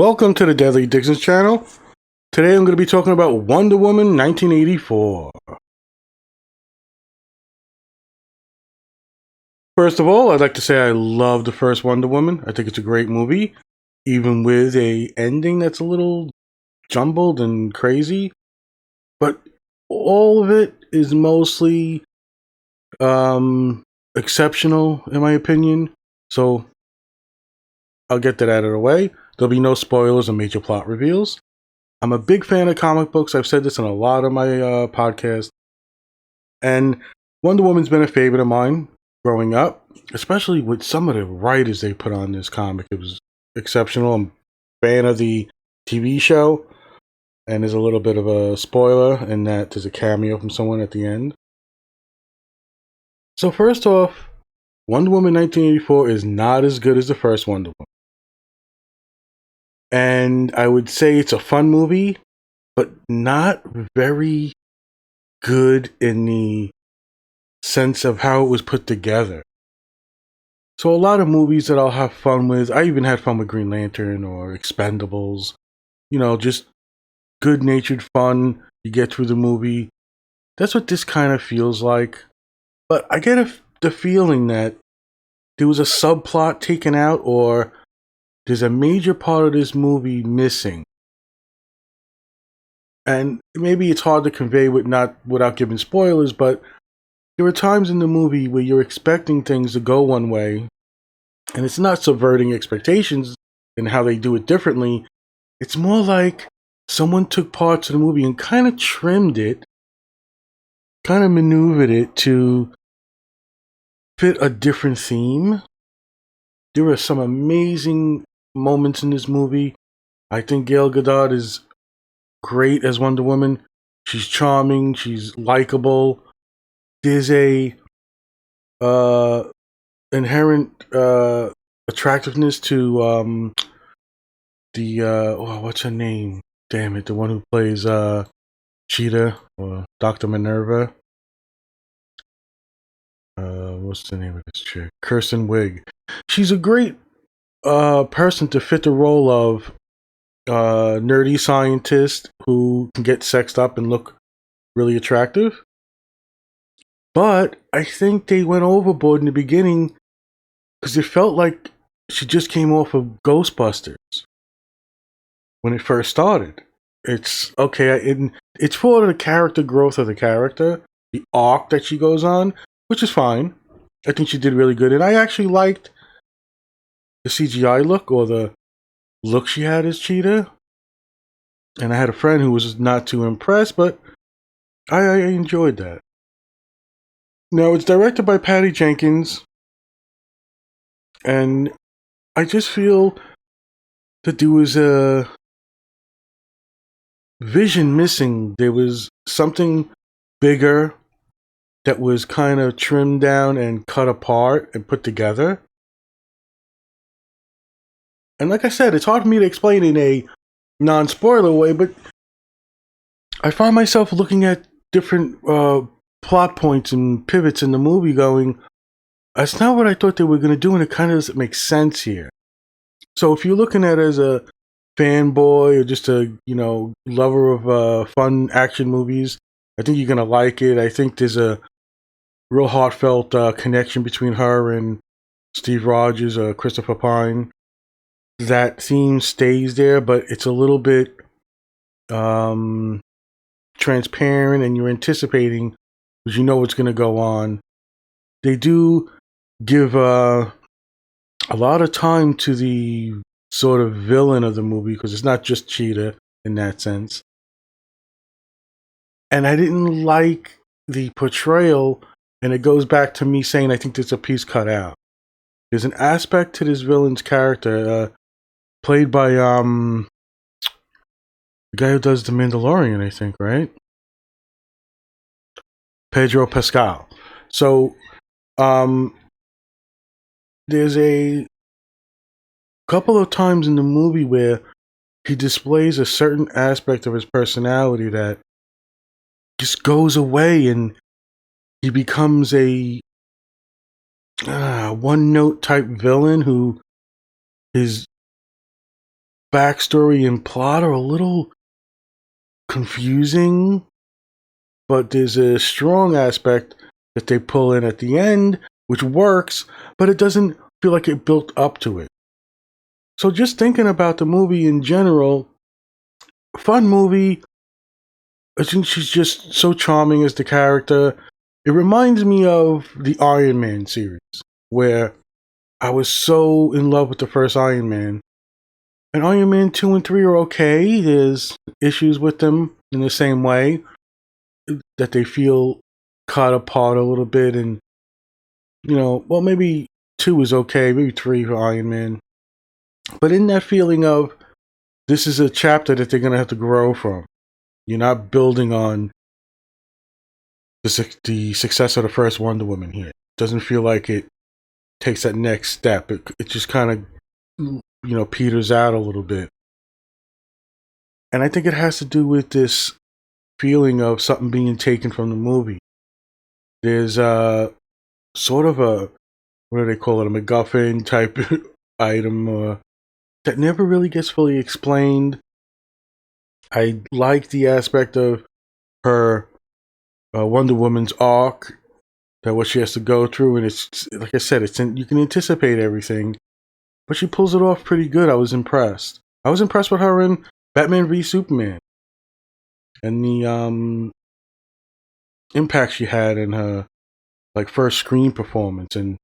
Welcome to the Deadly Dixons channel. Today I'm going to be talking about Wonder Woman 1984. First of all, I'd like to say I love the first Wonder Woman. I think it's a great movie, even with a ending that's a little jumbled and crazy. But all of it is mostly exceptional, in my opinion. So I'll get that out of the way. There'll be no spoilers or major plot reveals. I'm a big fan of comic books. I've said this in a lot of my podcasts. And Wonder Woman's been a favorite of mine growing up, especially with some of the writers they put on this comic. It was exceptional. I'm a fan of the TV show. And there's a little bit of a spoiler in that there's a cameo from someone at the end. So first off, Wonder Woman 1984 is not as good as the first Wonder Woman. And I would say it's a fun movie, but not very good in the sense of how it was put together. So a lot of movies that I'll have fun with, I even had fun with Green Lantern or Expendables, just good-natured fun. You get through the movie. That's what this kind of feels like. But I get the feeling that there was a subplot taken out, or there's a major part of this movie missing. And maybe it's hard to convey without giving spoilers, but there are times in the movie where you're expecting things to go one way, and it's not subverting expectations and how they do it differently. It's more like someone took parts of the movie and kind of trimmed it, kind of maneuvered it to fit a different theme. There are some amazing moments in this movie. I think Gal Gadot is great as Wonder Woman. She's charming. She's likable. There's a inherent attractiveness to what's her name? Damn it, the one who plays Cheetah or Dr. Minerva. What's the name of this chick? Kirsten Wiig. She's a great person to fit the role of nerdy scientist who can get sexed up and look really attractive. But I think they went overboard in the beginning because it felt like she just came off of Ghostbusters when it first started. It's okay. It's for the character growth of the character, the arc that she goes on, which is fine. I think she did really good. And I actually liked the CGI look, or the look she had as Cheetah. And I had a friend who was not too impressed, but I enjoyed that. Now, it's directed by Patty Jenkins, and I just feel that there was a vision missing. There was something bigger that was kind of trimmed down and cut apart and put together. And like I said, it's hard for me to explain in a non-spoiler way, but I find myself looking at different plot points and pivots in the movie going, that's not what I thought they were going to do, and it kind of doesn't make sense here. So if you're looking at it as a fanboy or just a lover of fun action movies, I think you're going to like it. I think there's a real heartfelt connection between her and Steve Rogers or Christopher Pine. That theme stays there, but it's a little bit transparent, and you're anticipating because you know what's going to go on. They do give a lot of time to the sort of villain of the movie, because it's not just Cheetah in that sense. And I didn't like the portrayal, and it goes back to me saying I think there's a piece cut out. There's an aspect to this villain's character, played by the guy who does The Mandalorian, I think, right? Pedro Pascal. So there's a couple of times in the movie where he displays a certain aspect of his personality that just goes away, and he becomes a one-note type villain who his backstory and plot are a little confusing, but there's a strong aspect that they pull in at the end, which works, but it doesn't feel like it built up to it. So just thinking about the movie in general, fun movie. I think she's just so charming as the character. It reminds me of the Iron Man series, where I was so in love with the first Iron Man. And Iron Man 2 and 3 are okay. There's issues with them in the same way, that they feel caught apart a little bit. And, well, maybe 2 is okay, maybe 3 for Iron Man. But in that feeling of, this is a chapter that they're going to have to grow from. You're not building on the success of the first Wonder Woman here. It doesn't feel like it takes that next step. It just kind of, peters out a little bit. And I think it has to do with this feeling of something being taken from the movie. There's sort of what do they call it, a MacGuffin type item that never really gets fully explained. I like the aspect of her Wonder Woman's arc, that what she has to go through, and it's like I said, you can anticipate everything, but she pulls it off pretty good. I was impressed. I was impressed with her in Batman v Superman, and the impact she had in her first screen performance, and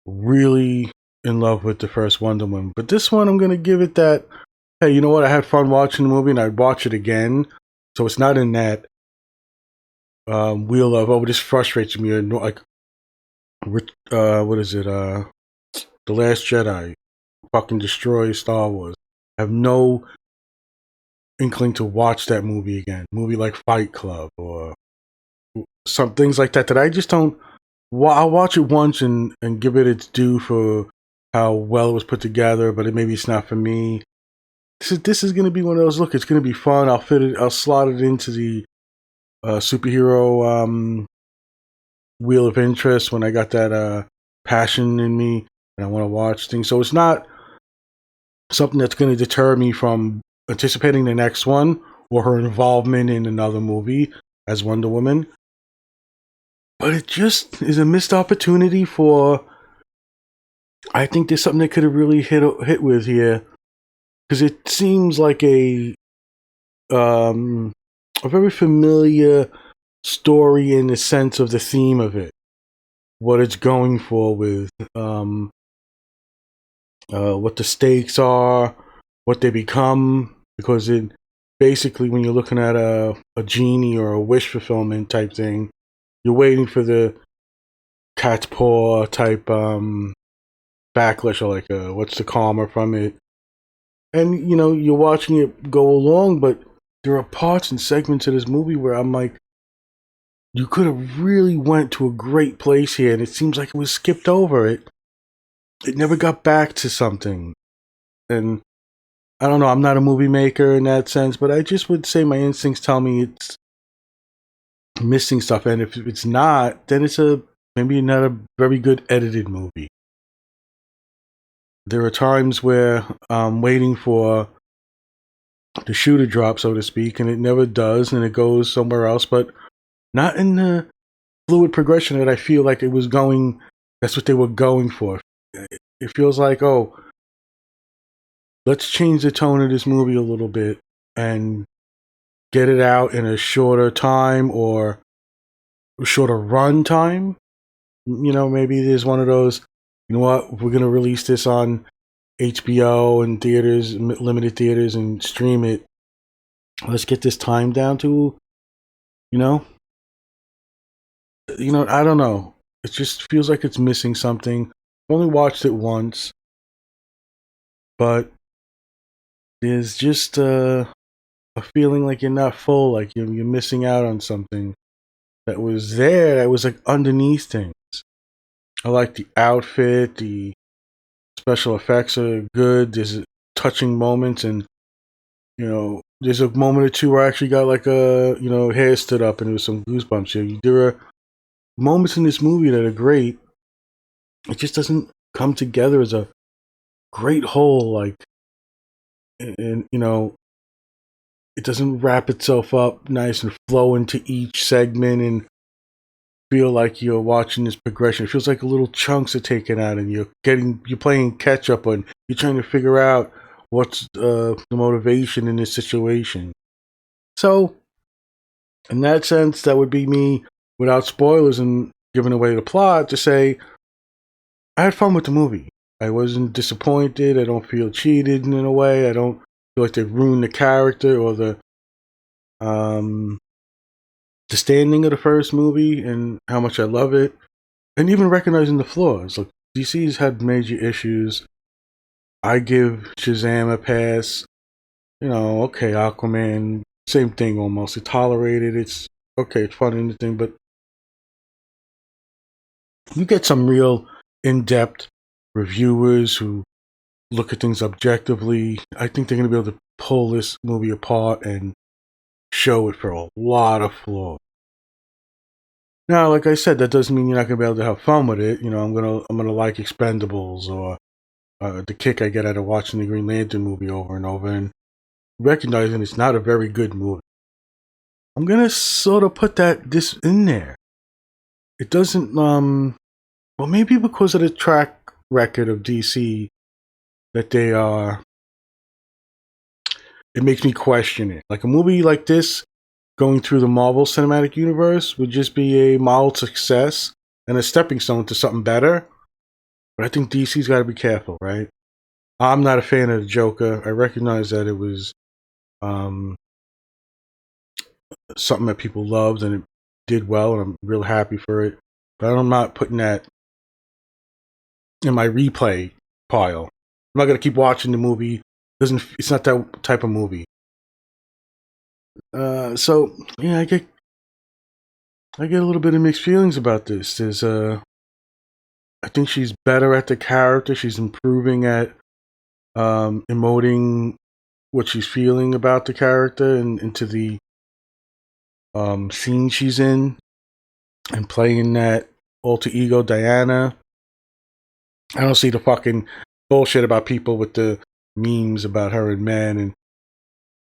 really in love with the first Wonder Woman. But this one, I'm gonna give it that. Hey, you know what? I had fun watching the movie, and I'd watch it again. So it's not in that wheel of, this frustrates me, like what is it? The Last Jedi fucking destroys Star Wars. I have no inkling to watch that movie again. Movie like Fight Club or some things like that I just don't. I'll watch it once and give it its due for how well it was put together, but maybe it's not for me. This is going to be one of those. Look, it's going to be fun. I'll slot it into the superhero wheel of interest when I got that passion in me and I want to watch things. So it's not something that's going to deter me from anticipating the next one or her involvement in another movie as Wonder Woman. But it just is a missed opportunity for. I think there's something that could have really hit with here, because it seems like a very familiar story in the sense of the theme of it, what it's going for with what the stakes are, what they become, because it basically, when you're looking at a genie or a wish fulfillment type thing, you're waiting for the cat's paw type backlash, or what's the karma from it. And you're watching it go along, but there are parts and segments of this movie where I'm like, you could have really went to a great place here, and it seems like it was skipped over. It never got back to something. And I don't know, I'm not a movie maker in that sense, but I just would say my instincts tell me it's missing stuff. And if it's not, then it's maybe not a very good edited movie. There are times where I'm waiting for the shoe to drop, so to speak, and it never does, and it goes somewhere else, but not in the fluid progression that I feel like it was going. That's what they were going for. It feels like, let's change the tone of this movie a little bit and get it out in a shorter time or shorter run time. Maybe there's one of those, you know what, we're going to release this on HBO and theaters, limited theaters, and stream it. Let's get this time down to, I don't know. It just feels like it's missing something. I've only watched it once, but there's just a feeling like you're not full, like you're missing out on something that was there, that was like underneath things. I like the outfit, the special effects are good. There's touching moments, and there's a moment or two where I actually got hair stood up and there was some goosebumps here. There are moments in this movie that are great. It just doesn't come together as a great whole. Like, and it doesn't wrap itself up nice and flow into each segment and feel like you're watching this progression. It feels like little chunks are taken out, and you're playing catch up, and you're trying to figure out what's the motivation in this situation. So, in that sense, that would be me, without spoilers and giving away the plot, to say I had fun with the movie. I wasn't disappointed. I don't feel cheated in a way. I don't feel like they ruined the character or um the standing of the first movie and how much I love it, and even recognizing the flaws. Like, DC's had major issues. I give Shazam a pass. Okay, Aquaman, same thing almost. It's tolerated. It's okay. It's fun and everything, but you get some real in-depth reviewers who look at things objectively. I think they're going to be able to pull this movie apart and show it for a lot of flaws. Now, like I said, that doesn't mean you're not going to be able to have fun with it. I'm gonna like Expendables or the kick I get out of watching the Green Lantern movie over and over, and recognizing it's not a very good movie. I'm gonna sort of put this in there. It doesn't well, maybe because of the track record of DC that they are, it makes me question it. Like, a movie like this going through the Marvel Cinematic Universe would just be a mild success and a stepping stone to something better. But I think DC's got to be careful, right? I'm not a fan of the Joker. I recognize that it was something that people loved and it did well, and I'm real happy for it. But I'm not putting that in my replay pile. I'm not gonna keep watching the movie. It's not that type of movie. So yeah, I get a little bit of mixed feelings about this. I think she's better at the character. She's improving at emoting what she's feeling about the character and into the scene she's in, and playing that alter ego Diana. I don't see the fucking bullshit about people with the memes about her and men, and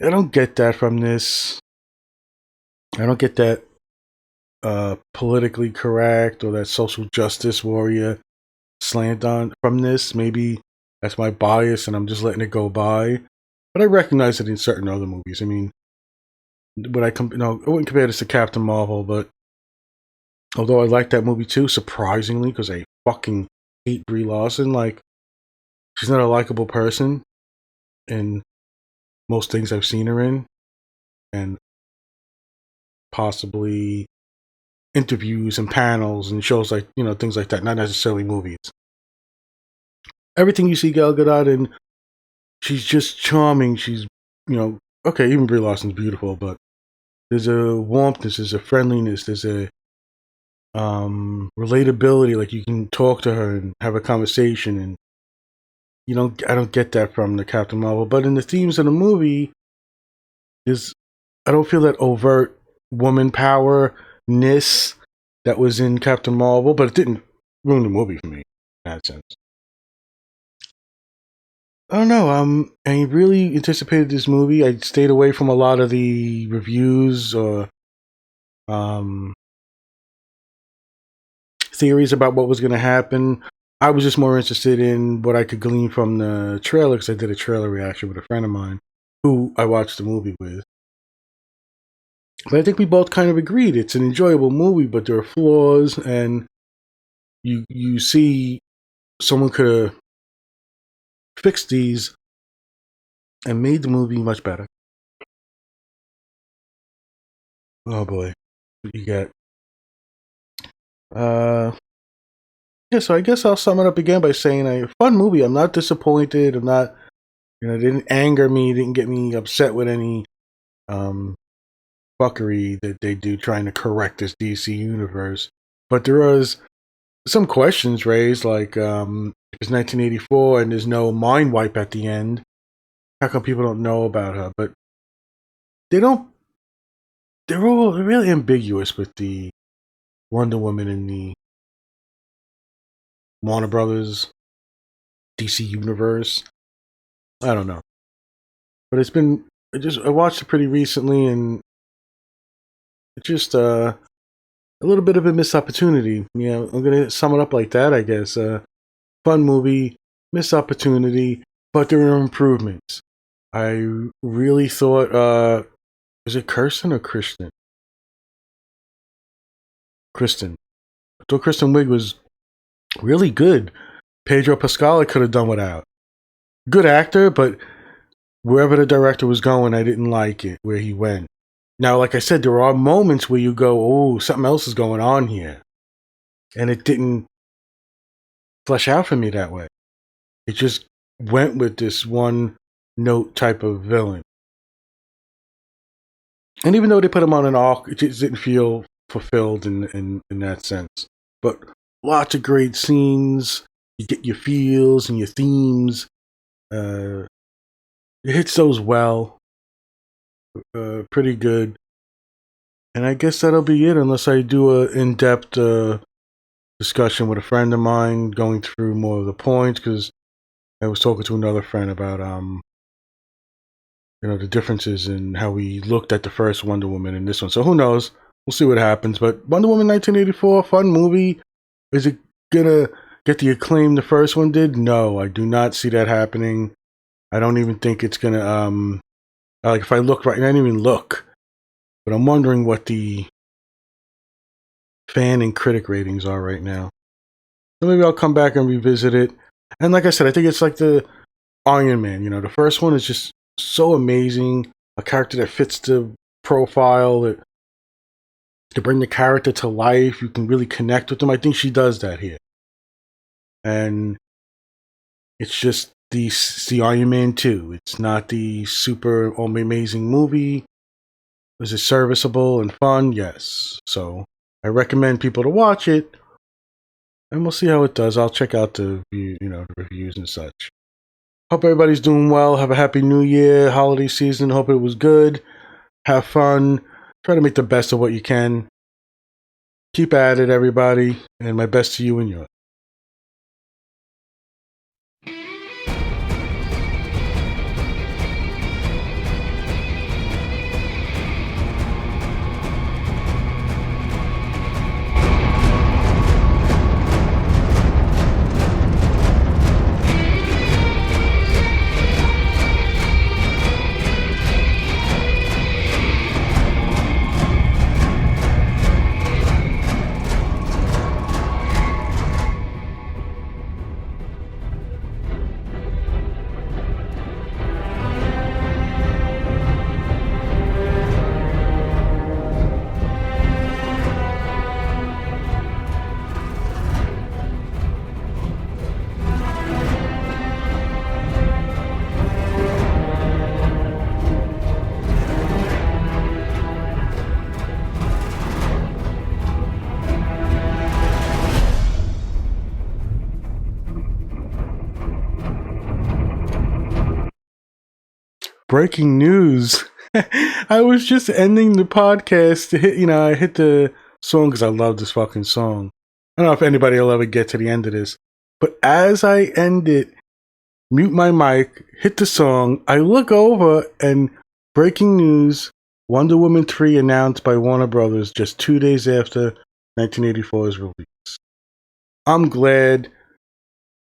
I don't get that from this. I don't get that politically correct or that social justice warrior slant on from this. Maybe that's my bias and I'm just letting it go by. But I recognize it in certain other movies. I mean, I wouldn't compare this to Captain Marvel, but although I like that movie too, surprisingly, because I fucking hate Brie Larson. Like, she's not a likable person in most things I've seen her in, and possibly interviews and panels and shows like things like that. Not necessarily movies. Everything you see Gal Gadot in, she's just charming. She's okay. Even Brie Larson's beautiful, but there's a warmth. There's a friendliness. There's a relatability. Like, you can talk to her and have a conversation, and I don't get that from the Captain Marvel. But in the themes of the movie, I don't feel that overt woman power ness that was in Captain Marvel, but it didn't ruin the movie for me in that sense. I don't know. I really anticipated this movie. I stayed away from a lot of the reviews or theories about what was going to happen. I was just more interested in what I could glean from the trailer, because I did a trailer reaction with a friend of mine who I watched the movie with. But I think we both kind of agreed it's an enjoyable movie, but there are flaws, and you see someone could have fixed these and made the movie much better. Oh boy, what you got? Yeah, so I guess I'll sum it up again by saying a fun movie. I'm not disappointed. I'm not, it didn't anger me. It didn't get me upset with any fuckery that they do trying to correct this DC universe. But there was some questions raised, like it's 1984 and there's no mind wipe at the end. How come people don't know about her? But they don't. They're all really ambiguous with the Wonder Woman in the Warner Brothers DC universe. I don't know. but I watched it pretty recently, and it's just a little bit of a missed opportunity. I'm gonna sum it up like that, I guess. Fun movie, missed opportunity, but there are improvements. I really thought, is it Kirsten or Kristen? Kristen. I thought Kristen Wiig was really good. Pedro Pascal I could have done without. Good actor, but wherever the director was going, I didn't like it where he went. Now, like I said, there are moments where you go, oh, something else is going on here. And it didn't flesh out for me that way. It just went with this one note type of villain. And even though they put him on an arc, it just didn't feel fulfilled in that sense. But lots of great scenes. You get your feels and your themes. It hits those well. Pretty good. And I guess that'll be it, unless I do a in-depth discussion with a friend of mine, going through more of the points, because I was talking to another friend about the differences in how we looked at the first Wonder Woman and this one. So who knows? We'll see what happens. But Wonder Woman 1984, fun movie. Is it gonna get the acclaim the first one did? No, I do not see that happening. I don't even think it's gonna like, if I look right now, I didn't even look. But I'm wondering what the fan and critic ratings are right now. So maybe I'll come back and revisit it. And like I said, I think it's like the Iron Man. The first one is just so amazing. A character that fits the profile, to bring the character to life. You can really connect with them. I think she does that here. And it's just the Iron Man 2. It's not the super amazing movie. Is it serviceable and fun? Yes. So I recommend people to watch it, and we'll see how it does. I'll check out the reviews and such. Hope everybody's doing well. Have a happy New Year, holiday season. Hope it was good. Have fun. Try to make the best of what you can. Keep at it, everybody, and my best to you and yours. Breaking news. I was just ending the podcast to hit, I hit the song because I love this fucking song. I don't know if anybody will ever get to the end of this, but as I end it, mute my mic, hit the song, I look over and breaking news, Wonder Woman 3 announced by Warner Brothers just 2 days after 1984's release. I'm glad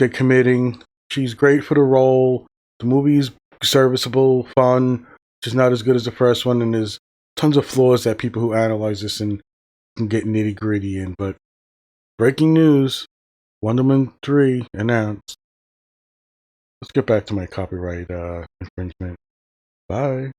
they're committing. She's great for the role. The movie's serviceable, fun, just not as good as the first one, and there's tons of flaws that people who analyze this and can get nitty gritty in. But breaking news, Wonder Woman 3 announced. Let's get back to my copyright infringement. Bye.